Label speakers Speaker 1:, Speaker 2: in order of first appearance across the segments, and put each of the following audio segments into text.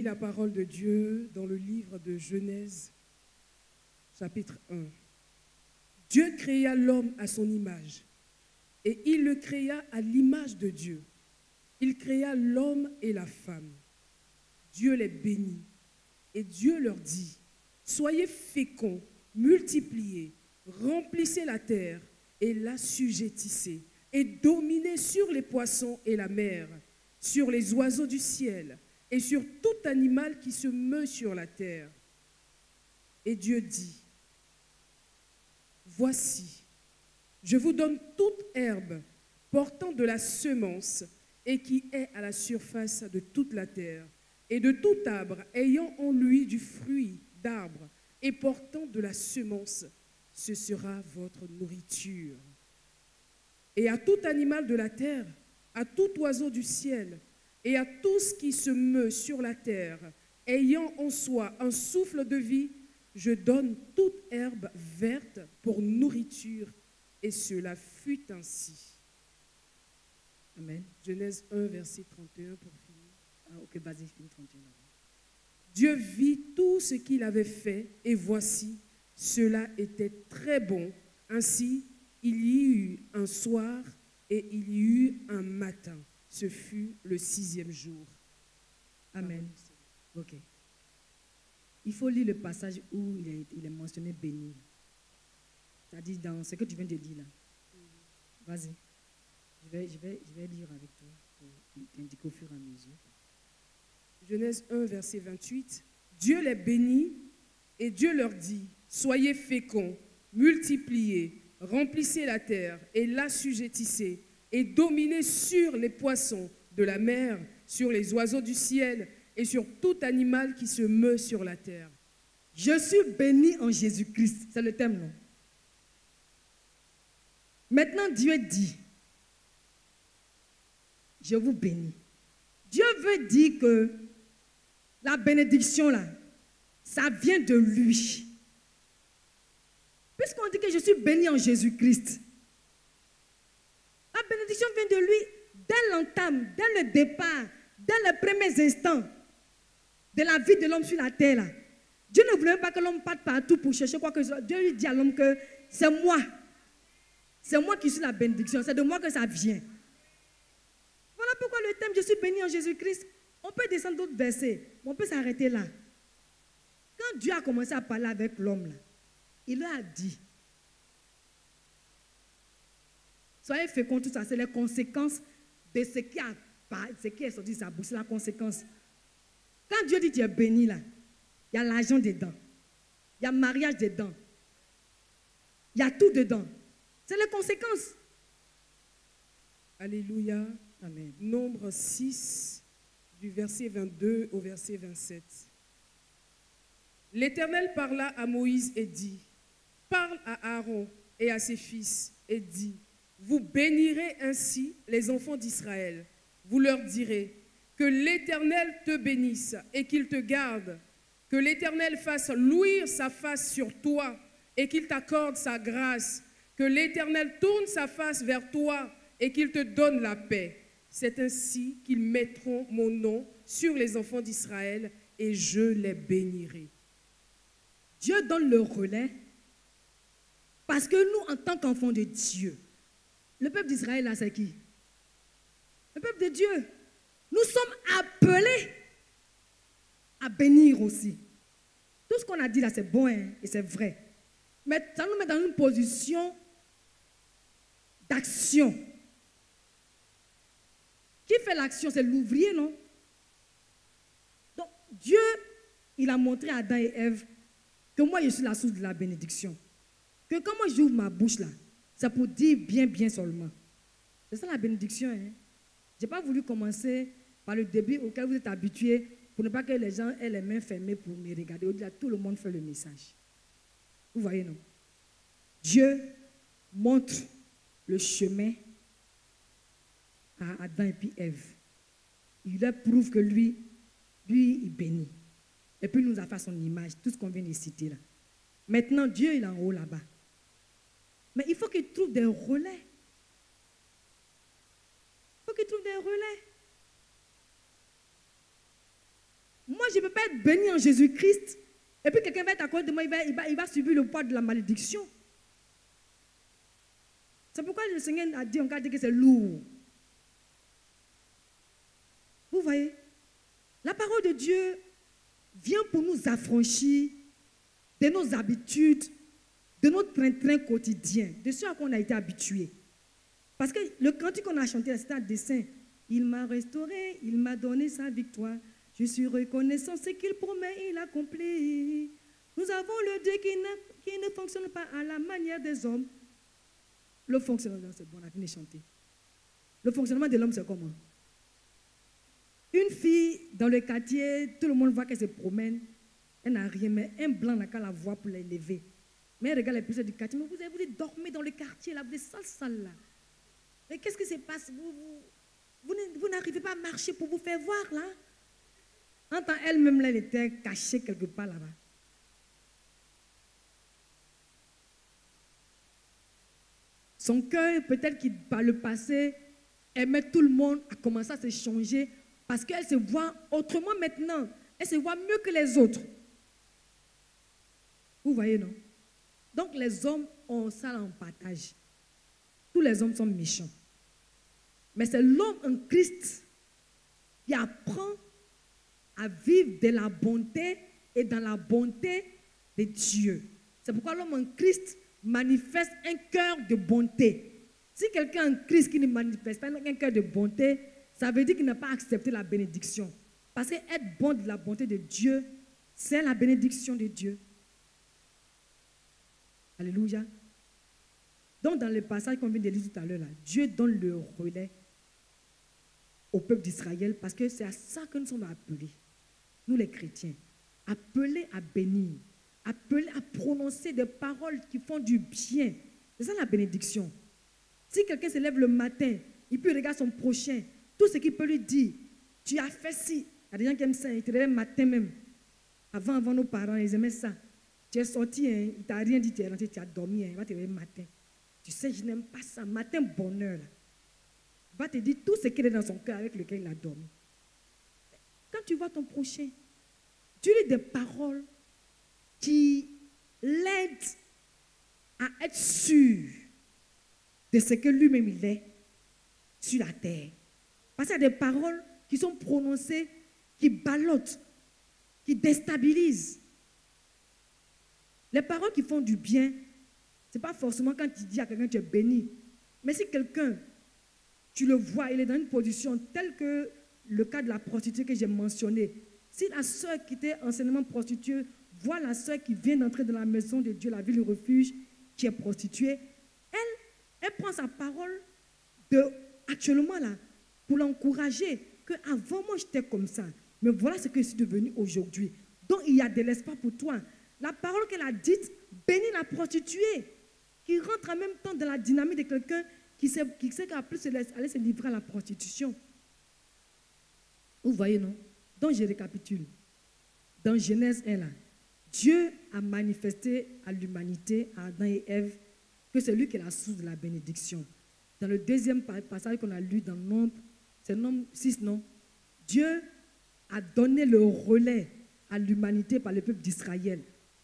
Speaker 1: la parole de Dieu dans le livre de Genèse, chapitre 1. Dieu créa l'homme à son image, et il le créa à l'image de Dieu. Il créa l'homme et la femme. Dieu les bénit, et Dieu leur dit, « Soyez féconds, multipliez, remplissez la terre et l'assujettissez, et dominez sur les poissons et la mer, sur les oiseaux du ciel, et sur tout animal qui se meut sur la terre. » Et Dieu dit, « Voici, je vous donne toute herbe portant de la semence et qui est à la surface de toute la terre, et de tout arbre ayant en lui du fruit d'arbre et portant de la semence, ce sera votre nourriture. Et à tout animal de la terre, à tout oiseau du ciel, et à tout ce qui se meut sur la terre, ayant en soi un souffle de vie, je donne toute herbe verte pour nourriture. Et cela fut ainsi. » Amen. Genèse 1, verset 31 pour finir.
Speaker 2: Ah, ok, vas-y, finis 31.
Speaker 1: Dieu vit tout ce qu'il avait fait, et voici, cela était très bon. Ainsi, il y eut un soir et il y eut un matin. Ce fut le 6e jour.
Speaker 2: Amen. Ok. Il faut lire le passage où il est mentionné béni. C'est-à-dire dans ce que tu viens de dire là. Vas-y. Je vais lire avec toi pour t'indiquer au fur et à mesure.
Speaker 1: Genèse 1, verset 28. Dieu les bénit et Dieu leur dit, « Soyez féconds, multipliez, remplissez la terre et l'assujettissez, et dominez sur les poissons de la mer, sur les oiseaux du ciel et sur tout animal qui se meut sur la terre. »
Speaker 2: Je suis béni en Jésus-Christ. C'est le thème, non? Maintenant, Dieu dit, je vous bénis. Dieu veut dire que la bénédiction, là, ça vient de lui. Puisqu'on dit que je suis béni en Jésus-Christ, la bénédiction vient de lui dès l'entame, dès le départ, dès les premiers instants de la vie de l'homme sur la terre. Là. Dieu ne voulait pas que l'homme parte partout pour chercher quoi que ce soit. Dieu lui dit à l'homme que c'est moi. C'est moi qui suis la bénédiction. C'est de moi que ça vient. Voilà pourquoi le thème « Je suis béni en Jésus-Christ », on peut descendre d'autres versets, mais on peut s'arrêter là. Quand Dieu a commencé à parler avec l'homme, là, il leur a dit, soyez féconds, tout ça, c'est les conséquences de ce qui est sorti de sa bouche, c'est la conséquence. Quand Dieu dit tu es béni là, il y a l'argent dedans, il y a le mariage dedans, il y a tout dedans. C'est les conséquences.
Speaker 1: Alléluia.
Speaker 2: Amen.
Speaker 1: Nombre 6, du verset 22 au verset 27. L'Éternel parla à Moïse et dit, « Parle à Aaron et à ses fils et dis, vous bénirez ainsi les enfants d'Israël. Vous leur direz, que l'Éternel te bénisse et qu'il te garde, que l'Éternel fasse luire sa face sur toi et qu'il t'accorde sa grâce, que l'Éternel tourne sa face vers toi et qu'il te donne la paix. C'est ainsi qu'ils mettront mon nom sur les enfants d'Israël et je les bénirai. »
Speaker 2: Dieu donne le relais parce que nous, en tant qu'enfants de Dieu, le peuple d'Israël, là, c'est qui? Le peuple de Dieu. Nous sommes appelés à bénir aussi. Tout ce qu'on a dit là, c'est bon hein, et c'est vrai. Mais ça nous met dans une position d'action. Qui fait l'action? C'est l'ouvrier, non? Donc, Dieu, il a montré à Adam et Ève que moi, je suis la source de la bénédiction. Que quand moi, j'ouvre ma bouche là, c'est pour dire bien, bien seulement. C'est ça la bénédiction. Hein? Je n'ai pas voulu commencer par le début auquel vous êtes habitués pour ne pas que les gens aient les mains fermées pour me regarder. Au-delà, tout le monde fait le message. Vous voyez, non? Dieu montre le chemin à Adam et puis Ève. Il leur prouve que lui, il bénit. Et puis il nous a fait son image, tout ce qu'on vient de citer là. Maintenant, Dieu, il est en haut là-bas. Mais il faut qu'il trouve des relais. Il faut qu'il trouve des relais. Moi, je ne peux pas être béni en Jésus-Christ. Et puis quelqu'un va être à côté de moi, il va subir le poids de la malédiction. C'est pourquoi le Seigneur a dit, on a dit que c'est lourd. Vous voyez, la parole de Dieu vient pour nous affranchir de nos habitudes, de notre train-train quotidien, de ce à quoi on a été habitué. Parce que le cantique qu'on a chanté, c'était un dessin. Il m'a restauré, il m'a donné sa victoire. Je suis reconnaissant, ce qu'il promet, il accomplit. Nous avons le Dieu qui ne fonctionne pas à la manière des hommes. Le fonctionnement, c'est bon, on a fini de chanter. Le fonctionnement de l'homme, c'est comment? Une fille dans le quartier, tout le monde voit qu'elle se promène, elle n'a rien, mais un blanc n'a qu'à la voir pour l'élever. Mais elle regarde les personnes du quartier, mais vous dormez dans le quartier, là, vous êtes sale là. Mais qu'est-ce qui se passe? Vous n'arrivez pas à marcher pour vous faire voir là. En tant elle-même, là, elle était cachée quelque part là-bas. Son cœur, peut-être qu'il, par le passé, aimait tout le monde, a commencé à se changer parce qu'elle se voit autrement maintenant. Elle se voit mieux que les autres. Vous voyez, non? Donc, les hommes ont ça en partage. Tous les hommes sont méchants. Mais c'est l'homme en Christ qui apprend à vivre de la bonté et dans la bonté de Dieu. C'est pourquoi l'homme en Christ manifeste un cœur de bonté. Si quelqu'un en Christ qui ne manifeste pas un cœur de bonté, ça veut dire qu'il n'a pas accepté la bénédiction. Parce qu'être bon de la bonté de Dieu, c'est la bénédiction de Dieu. Alléluia. Donc, dans le passage qu'on vient de lire tout à l'heure, Dieu donne le relais au peuple d'Israël parce que c'est à ça que nous sommes appelés, nous les chrétiens, appelés à bénir, appelés à prononcer des paroles qui font du bien. C'est ça la bénédiction. Si quelqu'un se lève le matin, il peut regarder son prochain, tout ce qu'il peut lui dire, tu as fait ci. Il y a des gens qui aiment ça, ils te lèvent le matin même. Avant nos parents, ils aimaient ça. Tu es sorti, hein, il ne t'a rien dit, tu es rentré, tu as dormi, hein, il va te réveiller le matin. Tu sais, je n'aime pas ça. Matin, bonheur. Là. Il va te dire tout ce qu'il est dans son cœur avec lequel il a dormi. Quand tu vois ton prochain, tu lis des paroles qui l'aident à être sûr de ce que lui-même il est sur la terre. Parce qu'il y a des paroles qui sont prononcées, qui ballottent, qui déstabilisent. Les paroles qui font du bien, ce n'est pas forcément quand tu dis à quelqu'un tu es béni. Mais si quelqu'un, tu le vois, il est dans une position telle que le cas de la prostituée que j'ai mentionné. Si la sœur qui était anciennement prostituée voit la sœur qui vient d'entrer dans la maison de Dieu, la ville refuge, qui est prostituée, elle prend sa parole actuellement là, pour l'encourager, qu'avant moi j'étais comme ça, mais voilà ce que je suis devenu aujourd'hui. Donc il y a de l'espoir pour toi. La parole qu'elle a dite bénit la prostituée, qui rentre en même temps dans la dynamique de quelqu'un qui sait qu'après aller se livrer à la prostitution. Vous voyez, non? Donc je récapitule. Dans Genèse 1, là, Dieu a manifesté à l'humanité, à Adam et Ève, que c'est lui qui est la source de la bénédiction. Dans le deuxième passage qu'on a lu dans Nombre, c'est Nombre 6, non? Dieu a donné le relais à l'humanité par le peuple d'Israël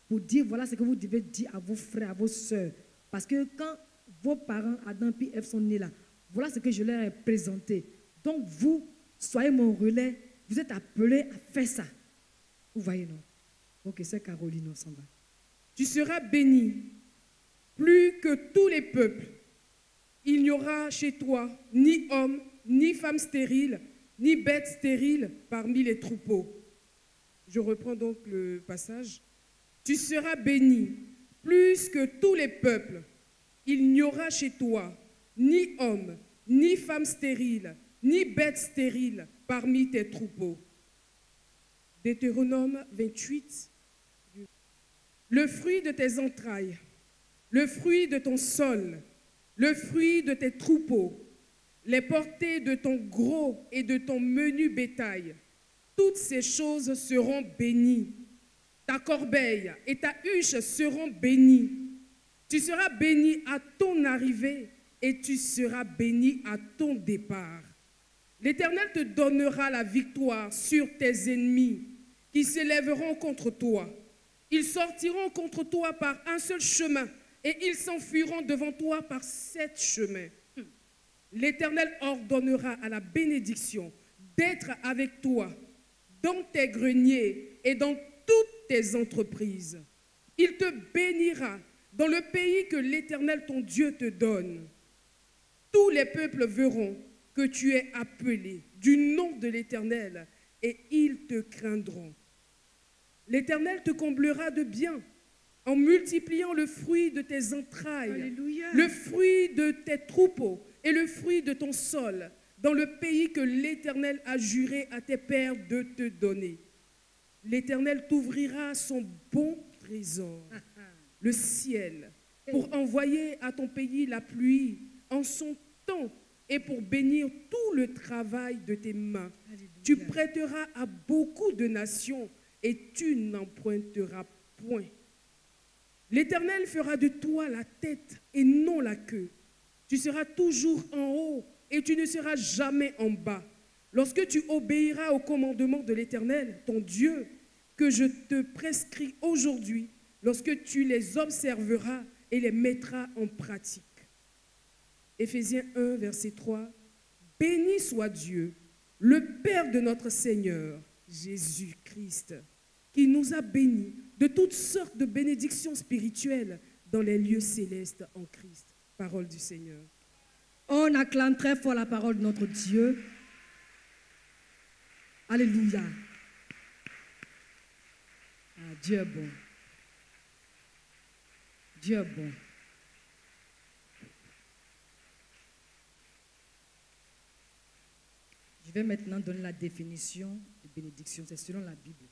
Speaker 2: pour dire voilà ce que vous devez dire à vos frères, à vos sœurs. Parce que quand vos parents, Adam et Ève, sont nés là, voilà ce que je leur ai présenté. Donc vous, soyez mon relais, vous êtes appelés à faire ça. Vous voyez, non? Ok, c'est Caroline, on s'en va.
Speaker 1: Tu seras béni plus que tous les peuples. Il n'y aura chez toi ni homme, ni femme stérile, ni bête stérile parmi les troupeaux. Je reprends donc le passage. Tu seras béni plus que tous les peuples. Il n'y aura chez toi ni homme, ni femme stérile, ni bête stérile parmi tes troupeaux. Deutéronome 28. Le fruit de tes entrailles, le fruit de ton sol, le fruit de tes troupeaux, les portées de ton gros et de ton menu bétail, toutes ces choses seront bénies. Ta corbeille et ta huche seront bénies. Tu seras béni à ton arrivée et tu seras béni à ton départ. L'Éternel te donnera la victoire sur tes ennemis qui s'élèveront contre toi. Ils sortiront contre toi par un seul chemin et ils s'enfuiront devant toi par 7 chemins. L'Éternel ordonnera à la bénédiction d'être avec toi dans tes greniers et dans toutes tes entreprises. Il te bénira dans le pays que l'Éternel ton Dieu te donne. Tous les peuples verront que tu es appelé du nom de l'Éternel et ils te craindront. L'Éternel te comblera de bien en multipliant le fruit de tes entrailles,
Speaker 2: Alléluia.
Speaker 1: le fruit de tes troupeaux et le fruit de ton sol, dans le pays que l'Éternel a juré à tes pères de te donner. L'Éternel t'ouvrira son bon trésor, le ciel, pour envoyer à ton pays la pluie en son temps et pour bénir tout le travail de tes mains.
Speaker 2: Alléluia.
Speaker 1: Tu prêteras à beaucoup de nations et tu n'emprunteras point. L'Éternel fera de toi la tête et non la queue. Tu seras toujours en haut et tu ne seras jamais en bas. Lorsque tu obéiras au commandement de l'Éternel, ton Dieu, que je te prescris aujourd'hui, lorsque tu les observeras et les mettras en pratique. Éphésiens 1, verset 3. Béni soit Dieu, le Père de notre Seigneur, Jésus-Christ, qui nous a bénis de toutes sortes de bénédictions spirituelles dans les lieux célestes en Christ. Parole du Seigneur.
Speaker 2: On acclame très fort la parole de notre Dieu. Alléluia. Ah, Dieu est bon. Dieu est bon. Je vais maintenant donner la définition de bénédiction. C'est selon la Bible.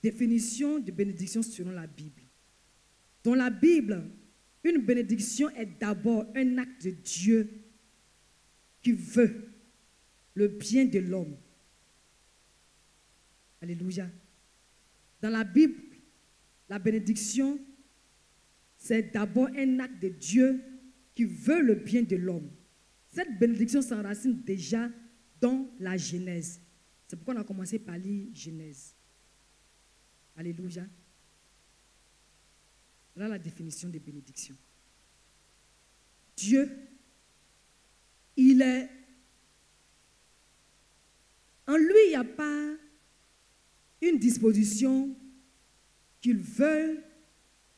Speaker 2: Définition de bénédiction selon la Bible. Dans la Bible, une bénédiction est d'abord un acte de Dieu qui veut le bien de l'homme. Alléluia. Dans la Bible, la bénédiction, c'est d'abord un acte de Dieu qui veut le bien de l'homme. Cette bénédiction s'enracine déjà dans la Genèse. C'est pourquoi on a commencé par lire Genèse. Alléluia. Voilà la définition de bénédiction. Dieu, il est... En lui, il n'y a pas une disposition qu'il veut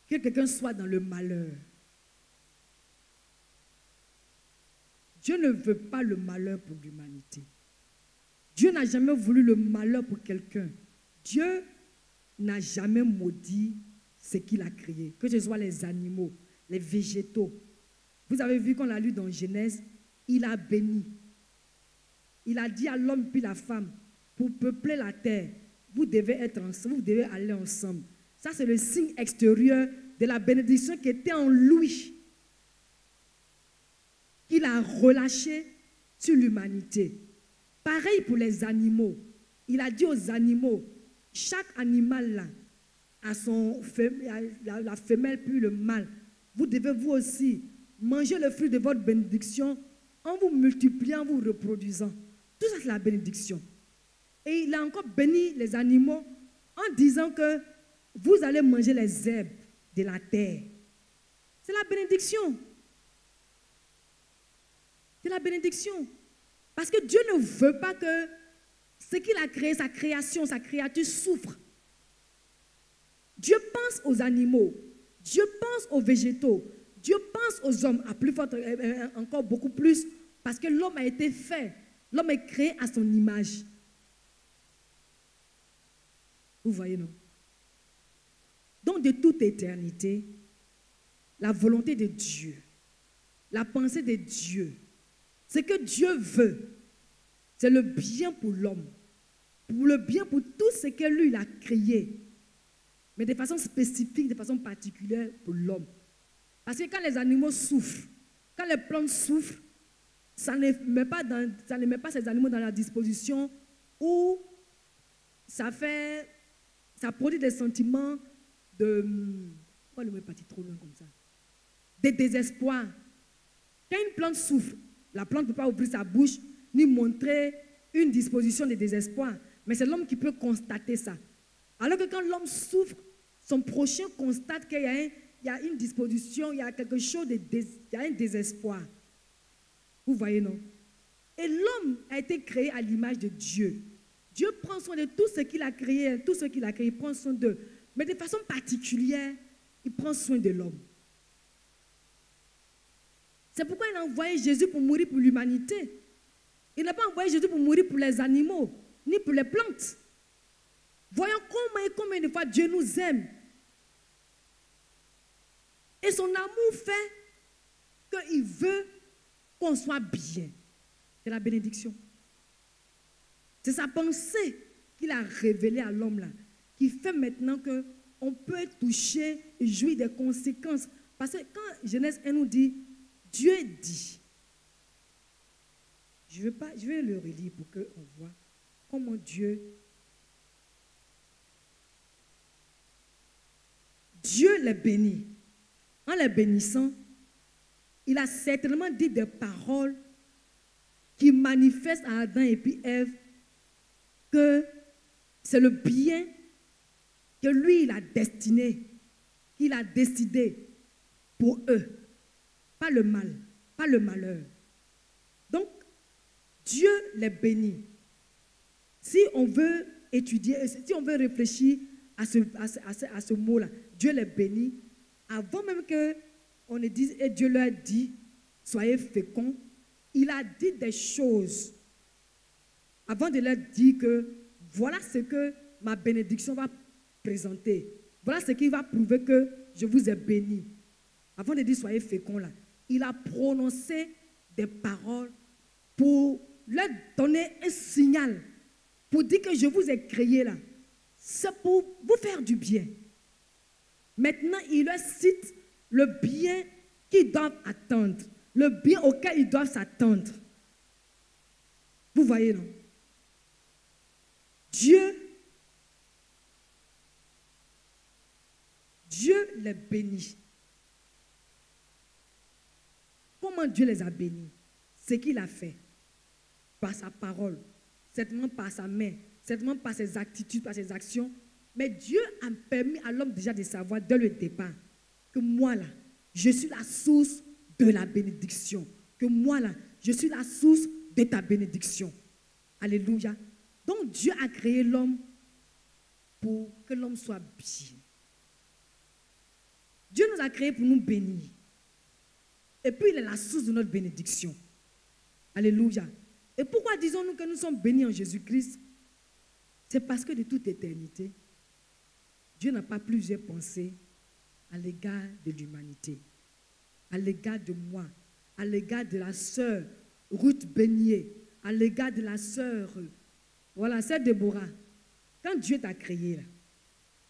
Speaker 2: que quelqu'un soit dans le malheur. Dieu ne veut pas le malheur pour l'humanité. Dieu n'a jamais voulu le malheur pour quelqu'un. Dieu n'a jamais maudit ce qu'il a créé, que ce soit les animaux, les végétaux. Vous avez vu qu'on l'a lu dans Genèse, il a béni. Il a dit à l'homme puis la femme, pour peupler la terre, vous devez être ensemble, vous devez aller ensemble. Ça, c'est le signe extérieur de la bénédiction qui était en lui, qu'il a relâché sur l'humanité. Pareil pour les animaux. Il a dit aux animaux, chaque animal là, a la femelle puis le mâle. Vous devez vous aussi manger le fruit de votre bénédiction en vous multipliant, en vous reproduisant. Tout ça, c'est la bénédiction. Et il a encore béni les animaux en disant que vous allez manger les herbes de la terre. C'est la bénédiction. C'est la bénédiction. Parce que Dieu ne veut pas que ce qu'il a créé, sa création, sa créature souffre. Dieu pense aux animaux, Dieu pense aux végétaux, Dieu pense aux hommes, à plus forte, encore beaucoup plus, parce que l'homme a été fait, l'homme est créé à son image. Vous voyez, non? Donc, de toute éternité, la volonté de Dieu, la pensée de Dieu, ce que Dieu veut, c'est le bien pour l'homme, pour le bien pour tout ce que lui il a créé, mais de façon spécifique, de façon particulière pour l'homme. Parce que quand les animaux souffrent, quand les plantes souffrent, ça ne met pas ces animaux dans la disposition où ça produit des sentiments de... Pourquoi le mot est parti trop loin comme ça? De désespoir. Quand une plante souffre, la plante ne peut pas ouvrir sa bouche ni montrer une disposition de désespoir. mais c'est l'homme qui peut constater ça. Alors que quand l'homme souffre, son prochain constate qu'il y a une disposition, il y a quelque chose, il y a un désespoir. Vous voyez, non? Et l'homme a été créé à l'image de Dieu. Dieu prend soin de tout ce qu'il a créé, il prend soin d'eux. Mais de façon particulière, il prend soin de l'homme. C'est pourquoi il a envoyé Jésus pour mourir pour l'humanité. Il n'a pas envoyé Jésus pour mourir pour les animaux, ni pour les plantes. Voyons combien de fois Dieu nous aime. Et son amour fait qu'il veut qu'on soit bien. C'est la bénédiction. C'est sa pensée qu'il a révélée à l'homme là, qui fait maintenant qu'on peut être touché et jouir des conséquences. Parce que quand Genèse 1 nous dit, Dieu dit, je vais le relire pour qu'on voit comment Dieu les bénit. En les bénissant, il a certainement dit des paroles qui manifestent à Adam et puis Ève que c'est le bien que lui, il a destiné, qu'il a décidé pour eux. Pas le mal, pas le malheur. Donc, Dieu les bénit. Si on veut étudier, si on veut réfléchir à ce mot-là, Dieu les bénit, avant même qu'on ne dise, et Dieu leur dit, soyez féconds, il a dit des choses avant de leur dire que voilà ce que ma bénédiction va présenter. Voilà ce qui va prouver que je vous ai béni. Avant de dire soyez féconds là, il a prononcé des paroles pour leur donner un signal, pour dire que je vous ai créé là. C'est pour vous faire du bien. Maintenant, il leur cite le bien qu'ils doivent attendre, le bien auquel ils doivent s'attendre. Vous voyez, non? Dieu les bénit. Comment Dieu les a bénis? Ce qu'il a fait par sa parole, certainement par sa main, certainement par ses attitudes, par ses actions. Mais Dieu a permis à l'homme déjà de savoir dès le départ que moi là, je suis la source de la bénédiction. Que moi là, je suis la source de ta bénédiction. Alléluia. Donc Dieu a créé l'homme pour que l'homme soit bien. Dieu nous a créés pour nous bénir. Et puis il est la source de notre bénédiction. Alléluia. Et pourquoi disons-nous que nous sommes bénis en Jésus-Christ? C'est parce que de toute éternité, Dieu n'a pas plusieurs pensées à l'égard de l'humanité, à l'égard de moi, à l'égard de la sœur Ruth Beignet, à l'égard de la sœur, voilà, sœur Déborah. Quand Dieu t'a créé là,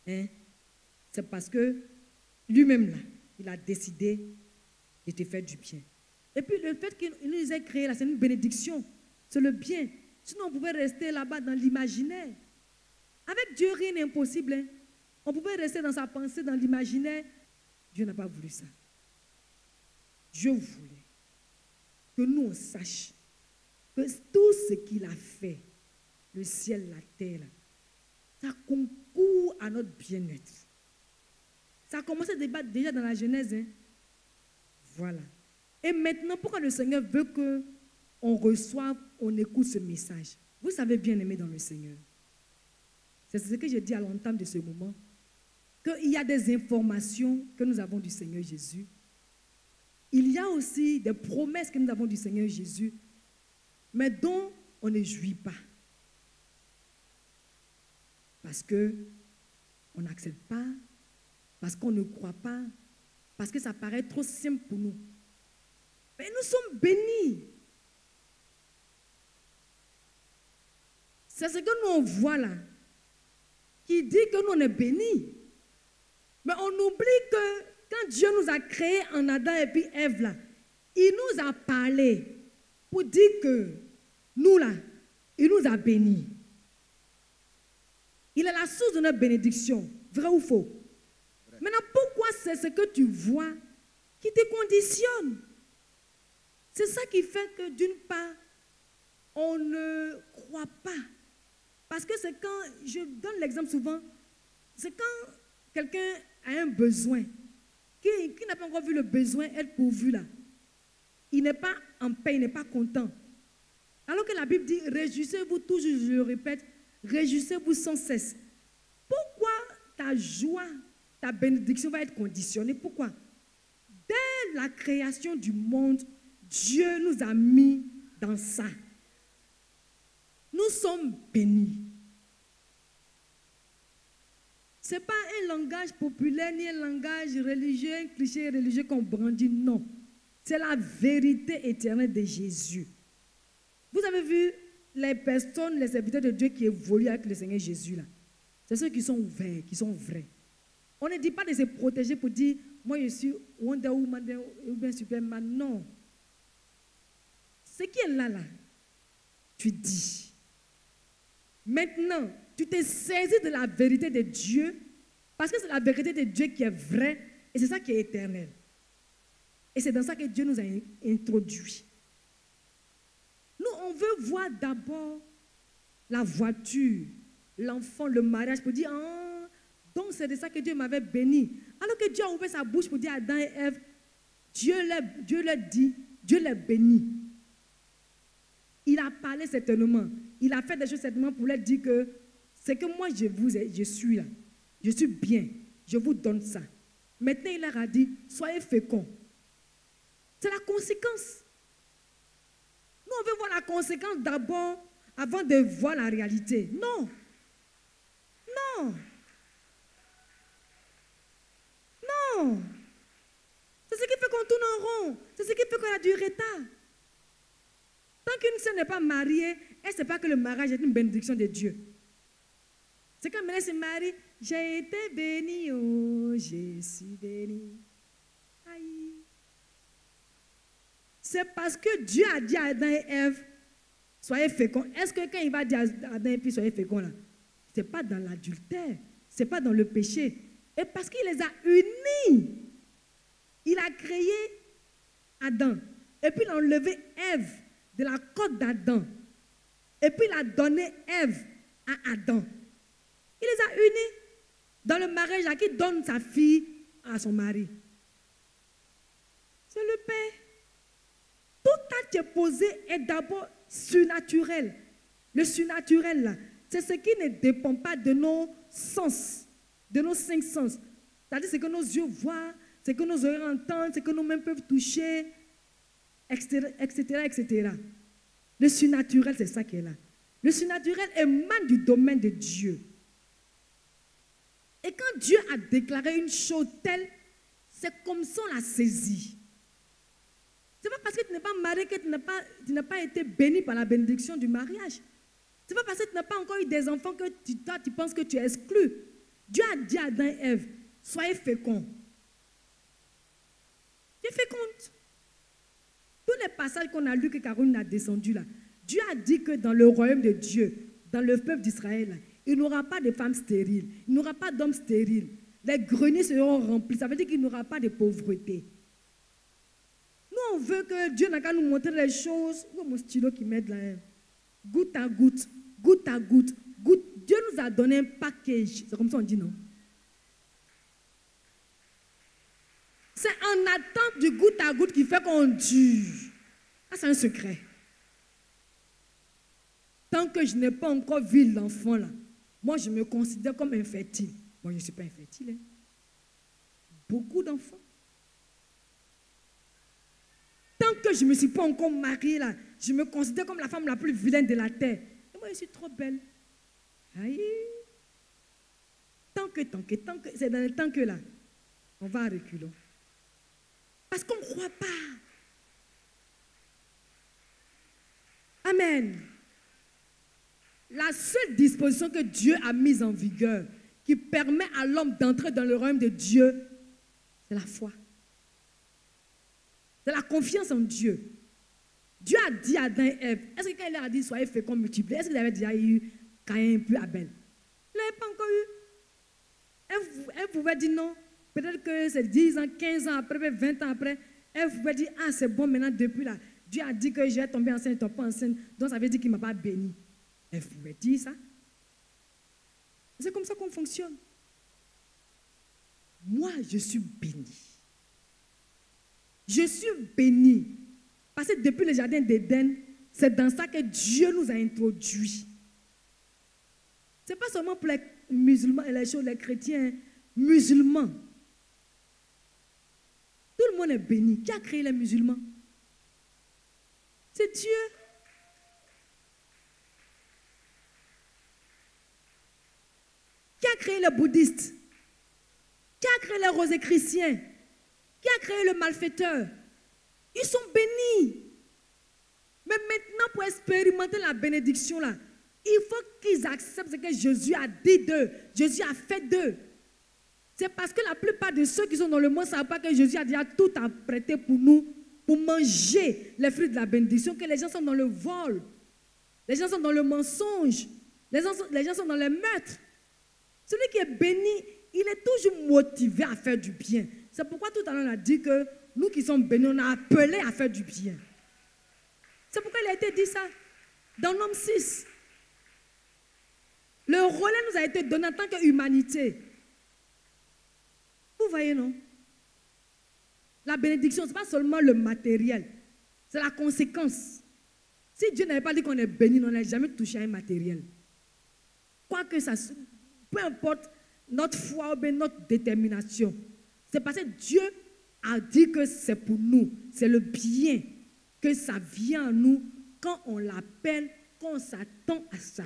Speaker 2: hein, c'est parce que lui-même là, il a décidé de te faire du bien. Et puis le fait qu'il nous ait créé là, c'est une bénédiction, c'est le bien. Sinon on pouvait rester là-bas dans l'imaginaire. Avec Dieu, rien n'est impossible. Hein. On pouvait rester dans sa pensée, dans l'imaginaire. Dieu n'a pas voulu ça. Dieu voulait que nous on sache que tout ce qu'il a fait, le ciel, la terre, ça concourt à notre bien-être. Ça a commencé à débattre déjà dans la Genèse. Hein. Voilà. Et maintenant, pourquoi le Seigneur veut qu'on reçoive, on écoute ce message? Vous savez bien aimer dans le Seigneur. C'est ce que j'ai dit à l'entame de ce moment, qu'il y a des informations que nous avons du Seigneur Jésus. Il y a aussi des promesses que nous avons du Seigneur Jésus, mais dont on ne jouit pas. Parce qu'on n'accepte pas, parce qu'on ne croit pas, parce que ça paraît trop simple pour nous. Mais nous sommes bénis. C'est ce que nous on voit là, qui dit que nous on est bénis. Mais on oublie que quand Dieu nous a créés en Adam et puis Ève là, il nous a parlé pour dire que nous là, il nous a bénis. Il est la source de notre bénédiction, vrai ou faux? Vrai. Maintenant, pourquoi c'est ce que tu vois qui te conditionne? C'est ça qui fait que d'une part, on ne croit pas. Parce que c'est quand, je donne l'exemple souvent, c'est quand quelqu'un a un besoin, qui n'a pas encore vu le besoin être pourvu là. Il n'est pas en paix, il n'est pas content. Alors que la Bible dit, réjouissez-vous toujours, je le répète, réjouissez-vous sans cesse. Pourquoi ta joie, ta bénédiction va être conditionnée? Pourquoi? Dès la création du monde, Dieu nous a mis dans ça. Nous sommes bénis. Ce n'est pas un langage populaire ni un langage religieux, un cliché religieux qu'on brandit, non. C'est la vérité éternelle de Jésus. Vous avez vu les personnes, les serviteurs de Dieu qui évoluent avec le Seigneur Jésus là. C'est ceux qui sont ouverts, qui sont vrais. On ne dit pas de se protéger pour dire, moi je suis Wonder Woman ou bien Superman. Non. Ce qui est là, tu dis. Maintenant, tu t'es saisi de la vérité de Dieu, parce que c'est la vérité de Dieu qui est vraie, et c'est ça qui est éternel. Et c'est dans ça que Dieu nous a introduits. Nous, on veut voir d'abord la voiture, l'enfant, le mariage, pour dire, ah, donc c'est de ça que Dieu m'avait béni. Alors que Dieu a ouvert sa bouche pour dire à Adam et Ève, Dieu leur dit, Dieu les bénit. Il a parlé certainement, il a fait des choses certainement pour leur dire que c'est que moi je suis là, je suis bien, je vous donne ça. Maintenant il leur a dit, soyez féconds. C'est la conséquence. Nous on veut voir la conséquence d'abord avant de voir la réalité. Non. Non. Non. C'est ce qui fait qu'on tourne en rond. C'est ce qui fait qu'on a du retard. Tant qu'une sœur n'est pas mariée, elle ne sait pas que le mariage est une bénédiction de Dieu. C'est quand elle se marie, j'ai été bénie, oh, je suis bénie. Aïe. C'est parce que Dieu a dit à Adam et Ève, soyez féconds. Est-ce que quand il va dire à Adam et puis soyez féconds là, ce n'est pas dans l'adultère, ce n'est pas dans le péché. Et parce qu'il les a unis, il a créé Adam. Et puis il a enlevé Ève de la côte d'Adam. Et puis il a donné Ève à Adam. Il les a unis dans le mariage à qui donne sa fille à son mari. C'est le Père. Tout acte qui est posé est d'abord surnaturel. Le surnaturel, là, c'est ce qui ne dépend pas de nos sens, de nos 5 sens. C'est-à-dire ce que nos yeux voient, ce que nos oreilles entendent, ce que nos mains peuvent toucher, etc., etc., etc. Le surnaturel, c'est ça qui est là. Le surnaturel émane du domaine de Dieu. Et quand Dieu a déclaré une chose telle, c'est comme ça on l'a saisit. Ce n'est pas parce que tu n'es pas marié que tu n'as pas été béni par la bénédiction du mariage. Ce n'est pas parce que tu n'as pas encore eu des enfants que tu penses que tu es exclu. Dieu a dit à Adam et Ève, soyez féconds. Tu es féconde. Tous les passages qu'on a lus que Caroline a descendus là, Dieu a dit que dans le royaume de Dieu, dans le peuple d'Israël, il n'y aura pas de femmes stériles, il n'y aura pas d'hommes stériles. Les greniers seront remplis, ça veut dire qu'il n'y aura pas de pauvreté. Nous, on veut que Dieu n'a qu'à nous montrer les choses. Où est mon stylo qui m'aide là? Goutte à goutte, goutte à goutte, goutte. Dieu nous a donné un package. C'est comme ça on dit, non? C'est en attente du goutte à goutte qui fait qu'on dure. Ça, c'est un secret. Tant que je n'ai pas encore vu l'enfant là, moi, je me considère comme infertile. Moi, je ne suis pas infertile. Hein. Beaucoup d'enfants. Tant que je ne me suis pas encore mariée là, je me considère comme la femme la plus vilaine de la terre. Et moi, je suis trop belle. Aïe. Tant que, c'est dans le tant que là, on va à reculons. Parce qu'on ne croit pas. Amen. La seule disposition que Dieu a mise en vigueur, qui permet à l'homme d'entrer dans le royaume de Dieu, c'est la foi. C'est la confiance en Dieu. Dieu a dit à Adam et Ève, est-ce que quand il leur a dit soyez féconds, multipliez, est-ce qu'il avait déjà eu Caïn puis Abel? Il n'avait pas encore eu. Elle pouvait dire non. Peut-être que c'est 10 ans, 15 ans après, 20 ans après, elle pouvait dire, ah c'est bon maintenant depuis là. Dieu a dit que j'ai tombé enceinte, tu n'es pas enceinte, donc ça veut dire qu'il ne m'a pas béni. Elle pouvait dire ça. C'est comme ça qu'on fonctionne. Moi, je suis béni. Je suis béni. Parce que depuis le jardin d'Éden, c'est dans ça que Dieu nous a introduits. Ce n'est pas seulement pour les musulmans et les chrétiens musulmans. Tout le monde est béni. Qui a créé les musulmans? C'est Dieu. Qui a créé les bouddhistes? Qui a créé les rosicruciens? Qui a créé le malfaiteur? Ils sont bénis. Mais maintenant, pour expérimenter la bénédiction, là, il faut qu'ils acceptent ce que Jésus a dit d'eux. Jésus a fait d'eux. C'est parce que la plupart de ceux qui sont dans le monde ne savent pas que Jésus a déjà tout apprêté pour nous, pour manger les fruits de la bénédiction, que les gens sont dans le vol, les gens sont dans le mensonge, les gens sont dans les meurtres. Celui qui est béni, il est toujours motivé à faire du bien. C'est pourquoi tout à l'heure on a dit que nous qui sommes bénis, on a appelé à faire du bien. C'est pourquoi il a été dit ça dans l'homme 6. Le relais nous a été donné en tant qu'humanité. Vous voyez, non? La bénédiction, ce n'est pas seulement le matériel, c'est la conséquence. Si Dieu n'avait pas dit qu'on est béni, on n'aurait jamais touché à un matériel. Quoi que ça soit, peu importe notre foi ou bien notre détermination, c'est parce que Dieu a dit que c'est pour nous, c'est le bien, que ça vient à nous quand on l'appelle, quand on s'attend à ça.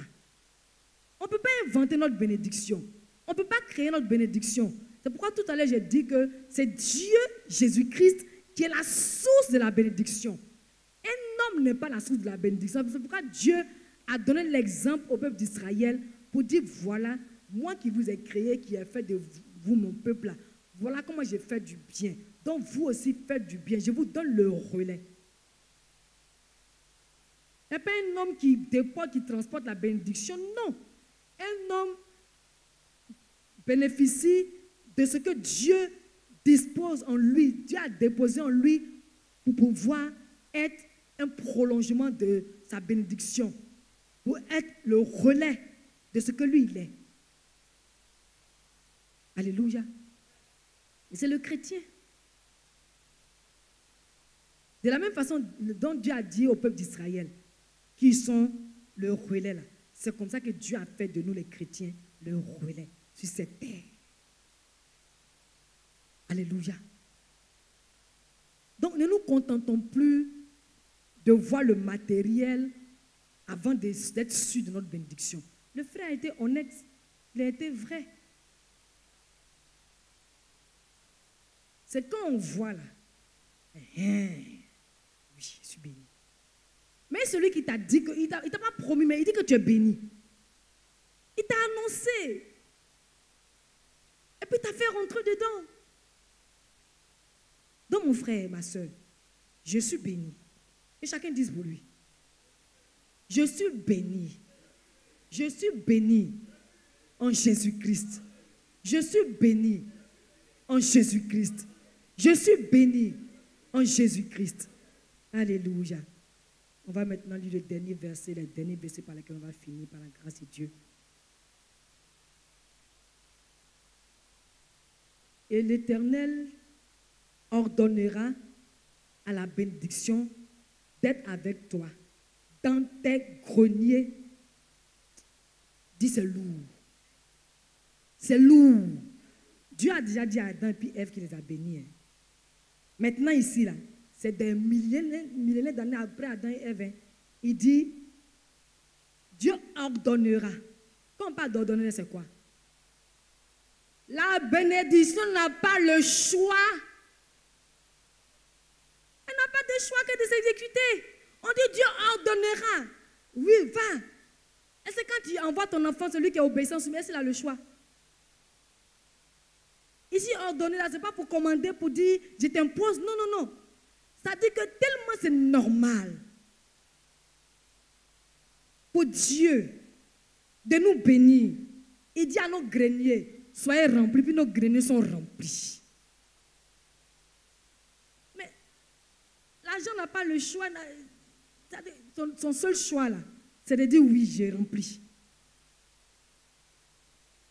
Speaker 2: On ne peut pas inventer notre bénédiction. On ne peut pas créer notre bénédiction. C'est pourquoi tout à l'heure j'ai dit que c'est Dieu, Jésus-Christ, qui est la source de la bénédiction. Un homme n'est pas la source de la bénédiction. C'est pourquoi Dieu a donné l'exemple au peuple d'Israël pour dire, voilà, moi qui vous ai créé, qui ai fait de vous mon peuple, là, voilà comment j'ai fait du bien. Donc vous aussi faites du bien. Je vous donne le relais. Il n'y a pas un homme qui déporte, qui transporte la bénédiction. Non. Un homme bénéficie de ce que Dieu dispose en lui. Dieu a déposé en lui pour pouvoir être un prolongement de sa bénédiction. Pour être le relais de ce que lui il est. Alléluia. Et c'est le chrétien. De la même façon dont Dieu a dit au peuple d'Israël, qui sont le relais là. C'est comme ça que Dieu a fait de nous les chrétiens le relais sur cette terre. Alléluia. Donc ne nous contentons plus de voir le matériel avant d'être sûr de notre bénédiction. Le frère a été honnête, il a été vrai. C'est quand on voit là, oui, je suis béni. Mais celui qui t'a dit, il ne t'a pas promis, mais il dit que tu es béni. Il t'a annoncé. Et puis il t'a fait rentrer dedans. Donc mon frère, ma soeur, je suis béni. Et chacun dise pour lui. Je suis béni. Je suis béni en Jésus-Christ. Je suis béni en Jésus-Christ. Je suis béni en Jésus-Christ. Alléluia. On va maintenant lire le dernier verset par lesquels on va finir par la grâce de Dieu. Et l'Éternel ordonnera à la bénédiction d'être avec toi dans tes greniers. Dis c'est lourd. C'est lourd. Dieu a déjà dit à Adam et puis Ève qu'il les a bénis. Maintenant ici, là, c'est des millénaires d'années après Adam et Ève. Il dit, Dieu ordonnera. Quand on parle d'ordonner, c'est quoi? La bénédiction n'a pas le choix. Elle n'a pas de choix que de s'exécuter. On dit Dieu ordonnera. Oui, va. Et c'est quand tu envoies ton enfant, celui qui est obéissant, soumis, est-ce qu'il a le choix? Ici, ordonner, là, ce n'est pas pour commander, pour dire, je t'impose. Non, non, non. Ça dit que tellement c'est normal pour Dieu de nous bénir. Il dit à nos greniers, soyez remplis, puis nos greniers sont remplis. Mais l'argent n'a pas le choix. Son seul choix, là, c'est de dire oui, j'ai rempli.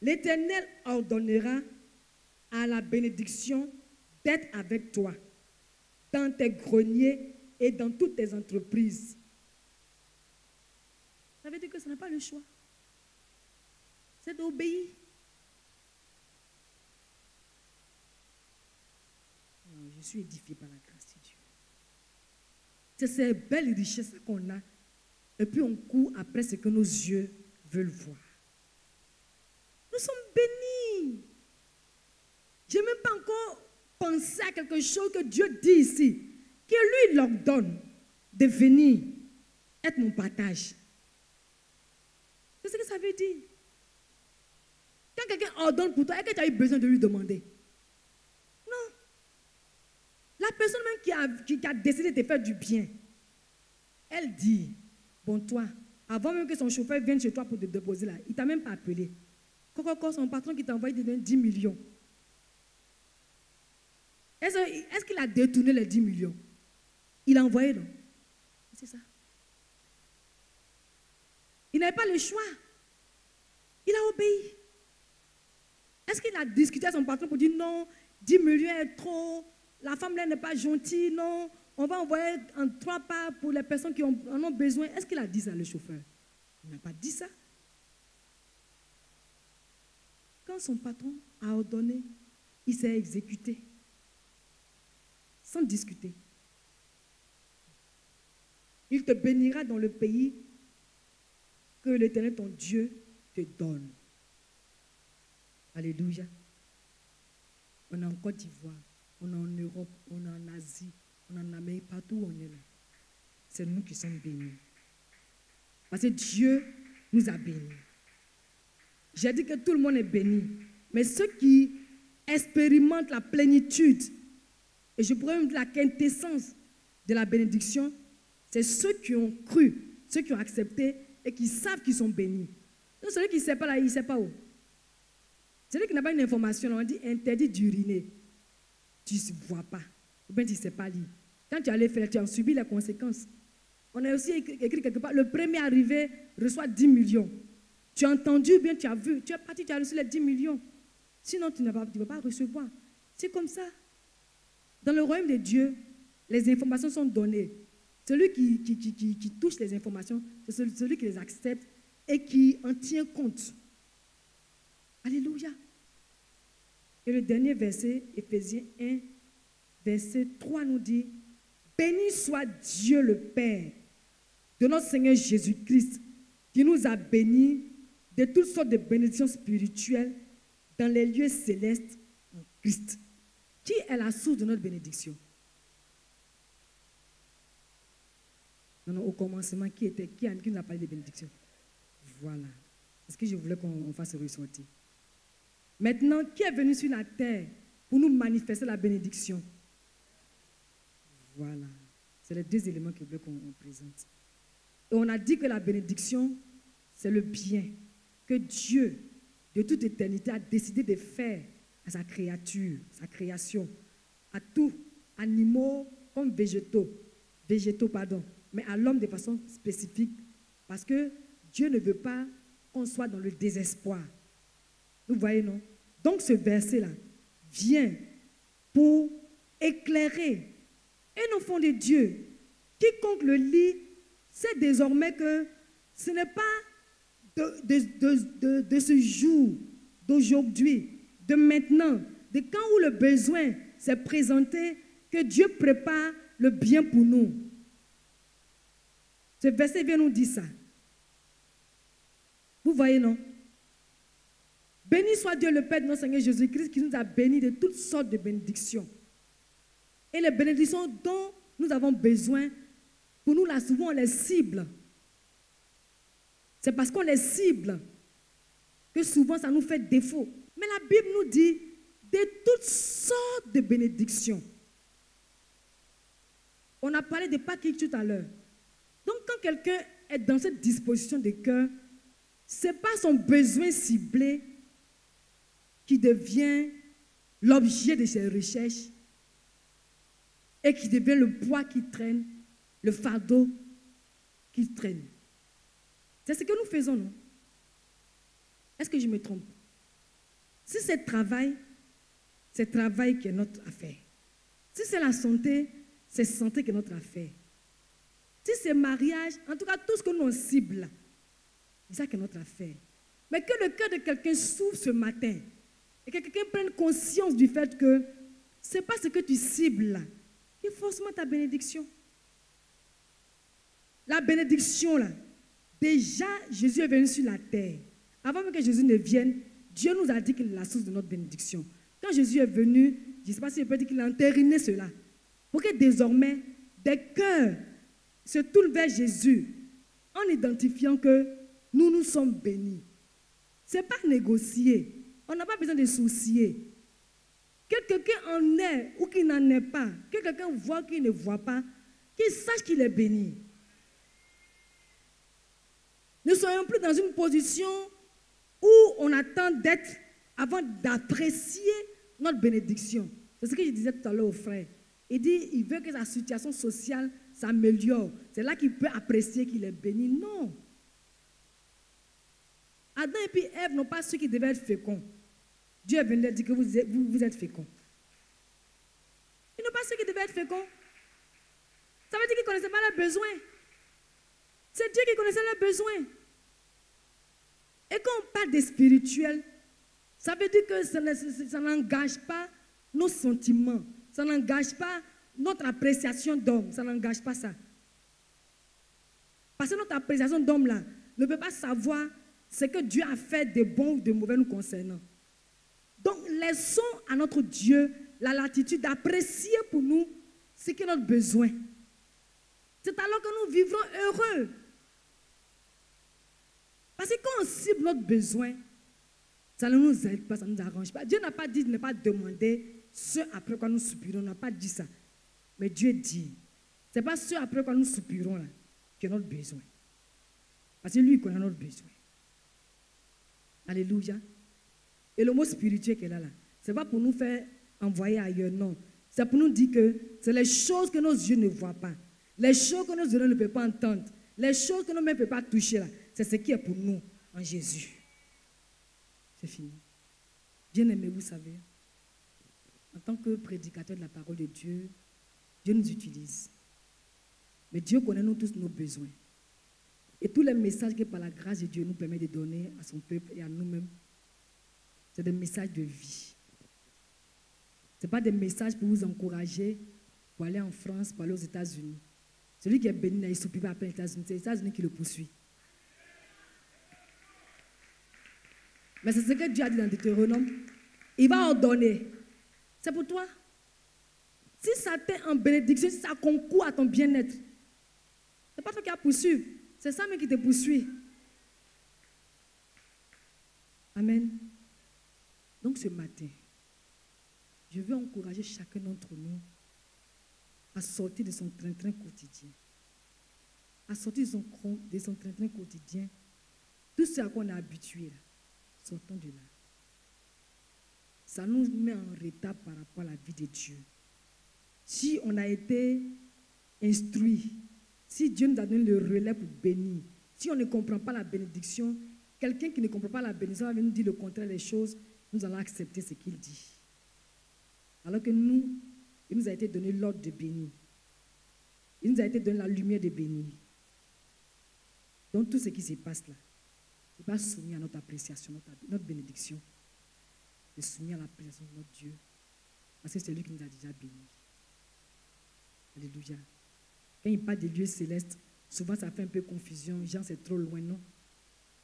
Speaker 2: l'Éternel ordonnera à la bénédiction d'être avec toi dans tes greniers et dans toutes tes entreprises. Ça veut dire que ce n'est pas le choix. C'est d'obéir. Je suis édifié par la grâce de Dieu. C'est ces belles richesses qu'on a. Et puis on court après ce que nos yeux veulent voir. Nous sommes bénis. Je n'ai même pas encore pensé à quelque chose que Dieu dit ici. Que lui leur donne de venir être mon partage. C'est ce que ça veut dire. Quand quelqu'un ordonne pour toi, est-ce que tu as eu besoin de lui demander? Non. La personne même qui a décidé de te faire du bien, elle dit, bon toi, avant même que son chauffeur vienne chez toi pour te déposer là, il ne t'a même pas appelé. Quand son patron qui t'a envoyé te donne 10 millions. Est-ce qu'il a détourné les 10 millions? Il a envoyé, non? C'est ça. Il n'avait pas le choix. Il a obéi. Est-ce qu'il a discuté avec son patron pour dire non, 10 millions est trop, la femme là n'est pas gentille, non, on va envoyer en 3 parts pour les personnes qui en ont besoin. Est-ce qu'il a dit ça, le chauffeur? Il n'a pas dit ça. Quand son patron a ordonné, il s'est exécuté. Sans discuter. Il te bénira dans le pays que l'Éternel, ton Dieu, te donne. Alléluia. On est en Côte d'Ivoire, on est en Europe, on est en Asie, on est en Amérique, partout où on est là. C'est nous qui sommes bénis. Parce que Dieu nous a bénis. J'ai dit que tout le monde est béni. Mais ceux qui expérimentent la plénitude, et je pourrais même dire la quintessence de la bénédiction, c'est ceux qui ont cru, ceux qui ont accepté et qui savent qu'ils sont bénis. Donc celui qui ne sait pas là, il ne sait pas où. Celui qui n'a pas une information, on dit interdit d'uriner. Tu ne vois pas. Ou bien tu ne sais pas lire. Quand tu allais faire, tu as subi les conséquences. On a aussi écrit quelque part, le premier arrivé reçoit 10 millions. Tu as entendu, ou bien tu as vu, tu es parti, tu as reçu les 10 millions. Sinon, tu ne vas pas recevoir. C'est comme ça. Dans le royaume de Dieu, les informations sont données. Celui qui touche les informations, c'est celui qui les accepte et qui en tient compte. Alléluia. Et le dernier verset, Éphésiens 1, verset 3 nous dit, béni soit Dieu le Père de notre Seigneur Jésus-Christ, qui nous a bénis de toutes sortes de bénédictions spirituelles dans les lieux célestes en Christ. Qui est la source de notre bénédiction? Non, au commencement, qui nous a parlé de bénédiction? Voilà. C'est ce que je voulais qu'on fasse ressortir. Maintenant, qui est venu sur la terre pour nous manifester la bénédiction? Voilà. C'est les 2 éléments que je voulais qu'on présente. Et on a dit que la bénédiction, c'est le bien que Dieu, de toute éternité, a décidé de faire à sa créature, sa création, à tous, animaux comme végétaux, mais à l'homme de façon spécifique, parce que Dieu ne veut pas qu'on soit dans le désespoir. Vous voyez, non? Donc ce verset-là vient pour éclairer un enfant de Dieu. Quiconque le lit sait désormais que ce n'est pas de ce jour, d'aujourd'hui, de maintenant, de quand où le besoin s'est présenté, que Dieu prépare le bien pour nous. Ce verset vient nous dire ça. Vous voyez, non? Béni soit Dieu le Père de notre Seigneur Jésus-Christ qui nous a bénis de toutes sortes de bénédictions. Et les bénédictions dont nous avons besoin, pour nous là souvent on les cible. C'est parce qu'on les cible que souvent ça nous fait défaut. Mais la Bible nous dit de toutes sortes de bénédictions. On a parlé de Pâques tout à l'heure. Donc quand quelqu'un est dans cette disposition de cœur, ce n'est pas son besoin ciblé qui devient l'objet de ses recherches et qui devient le poids qui traîne, le fardeau qui traîne. C'est ce que nous faisons, non? Est-ce que je me trompe? Si c'est travail qui est notre affaire. Si c'est la santé, c'est santé qui est notre affaire. Si c'est mariage, en tout cas, tout ce que nous on cible, c'est ça qui est notre affaire. Mais que le cœur de quelqu'un s'ouvre ce matin et que quelqu'un prenne conscience du fait que ce n'est pas ce que tu cibles là, qui est forcément ta bénédiction. La bénédiction là, déjà Jésus est venu sur la terre. Avant même que Jésus ne vienne, Dieu nous a dit qu'il est la source de notre bénédiction. Quand Jésus est venu, je ne sais pas si je peux dire qu'il a entériné cela. Pour que désormais, des cœurs se tournent vers Jésus en identifiant que nous sommes bénis. Ce n'est pas négocier. On n'a pas besoin de soucier. Que quelqu'un en ait ou qu'il n'en ait pas, que quelqu'un voit qu'il ne voit pas, qu'il sache qu'il est béni. Ne soyons plus dans une position où on attend d'être avant d'apprécier notre bénédiction. C'est ce que je disais tout à l'heure au frère. Il dit, il veut que sa situation sociale s'améliore. C'est là qu'il peut apprécier qu'il est béni. Non. Adam et puis Ève n'ont pas su qu'ils devaient être féconds. Dieu est venu leur dire que vous êtes féconds. Ils n'ont pas su qu'ils devaient être féconds. Ça veut dire qu'ils ne connaissaient pas leurs besoins. C'est Dieu qui connaissait leurs besoins. Et quand on parle des spirituels, ça veut dire que ça n'engage pas nos sentiments. Ça n'engage pas notre appréciation d'homme. Ça n'engage pas ça. Parce que notre appréciation d'homme là ne peut pas savoir ce que Dieu a fait de bon ou de mauvais nous concernant. Donc laissons à notre Dieu la latitude d'apprécier pour nous ce qui est notre besoin. C'est alors que nous vivrons heureux. Parce que quand on cible notre besoin, ça ne nous aide pas, ça ne nous arrange pas. Dieu n'a pas dit de ne pas demander ce après quoi nous soupirons. On n'a pas dit ça. Mais Dieu dit, ce n'est pas ce après quoi nous soupirons là, qui est notre besoin. Parce que lui, il connaît notre besoin. Alléluia. Et le mot spirituel qui est là, ce n'est pas pour nous faire envoyer ailleurs, non. C'est pour nous dire que c'est les choses que nos yeux ne voient pas, les choses que nos yeux ne peuvent pas entendre, les choses que nos mains ne peuvent pas toucher là. C'est ce qui est pour nous en Jésus. C'est fini. Bien-aimés, vous savez, en tant que prédicateur de la parole de Dieu, Dieu nous utilise. Mais Dieu connaît nous tous nos besoins. Et tous les messages que par la grâce de Dieu nous permet de donner à son peuple et à nous-mêmes, c'est des messages de vie. Ce n'est pas des messages pour vous encourager pour aller en France, pour aller aux États-Unis. Celui qui est béni, il ne soupire pas après les États-Unis. C'est les États-Unis qui le poursuit. Mais c'est ce que Dieu a dit dans Deutéronome. Il va ordonner. C'est pour toi. Si ça t'est en bénédiction, si ça concourt à ton bien-être, ce n'est pas toi qui as poursuivre. C'est ça même qui te poursuit. Amen. Donc ce matin, je veux encourager chacun d'entre nous à sortir de son train-train quotidien. À sortir de son train-train quotidien. Tout ce à quoi on est habitué, là, sortons de là. Ça nous met en retard par rapport à la vie de Dieu. Si on a été instruit, si Dieu nous a donné le relais pour bénir, si on ne comprend pas la bénédiction, quelqu'un qui ne comprend pas la bénédiction va venir nous dire le contraire des choses, nous allons accepter ce qu'il dit. Alors que nous, il nous a été donné l'ordre de bénir. Il nous a été donné la lumière de bénir. Donc tout ce qui se passe là, ce n'est pas soumis à notre appréciation, notre bénédiction. C'est soumis à l'appréciation de notre Dieu. Parce que c'est lui qui nous a déjà bénis. Alléluia. Quand il parle des lieux célestes, souvent ça fait un peu confusion. Genre, c'est trop loin, non?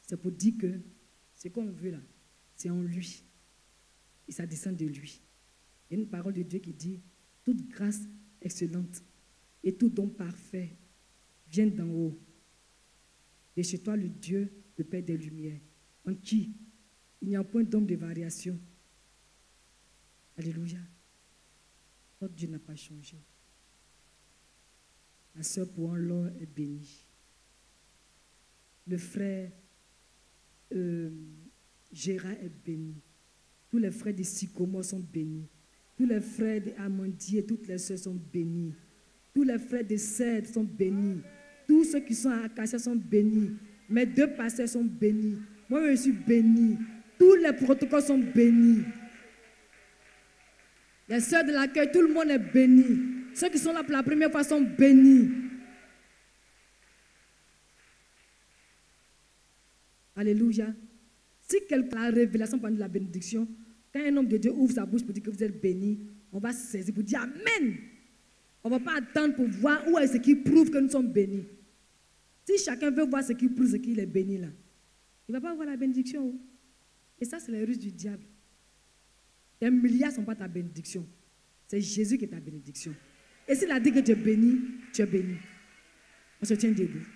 Speaker 2: C'est pour dire que ce qu'on veut là, c'est en lui. Et ça descend de lui. Il y a une parole de Dieu qui dit, toute grâce excellente et tout don parfait viennent d'en haut. De chez toi, le Dieu, le Père des Lumières, en qui il n'y a point d'ombre de variation. Alléluia. Notre Dieu n'a pas changé. La sœur pour l'or est bénie. Le frère Gérard est béni. Tous les frères de Sycomore sont bénis. Tous les frères d'Amandier et toutes les sœurs sont bénis. Tous les frères de Cèdre sont bénis. Tous ceux qui sont à Acacia sont bénis. Mes deux pasteurs sont bénis. Moi, je suis béni. Tous les protocoles sont bénis. Les sœurs de l'accueil, tout le monde est béni. Ceux qui sont là pour la première fois sont bénis. Alléluia. Si quelqu'un a la révélation pendant la bénédiction, quand un homme de Dieu ouvre sa bouche pour dire que vous êtes béni, on va se saisir pour dire Amen. On ne va pas attendre pour voir où est ce qui prouve que nous sommes bénis. Si chacun veut voir ce qui prouve qu'il est béni là, il ne va pas avoir la bénédiction. Et ça, c'est les ruses du diable. Tes milliards ne sont pas ta bénédiction. C'est Jésus qui est ta bénédiction. Et s'il a dit que tu es béni, tu es béni. On se tient debout.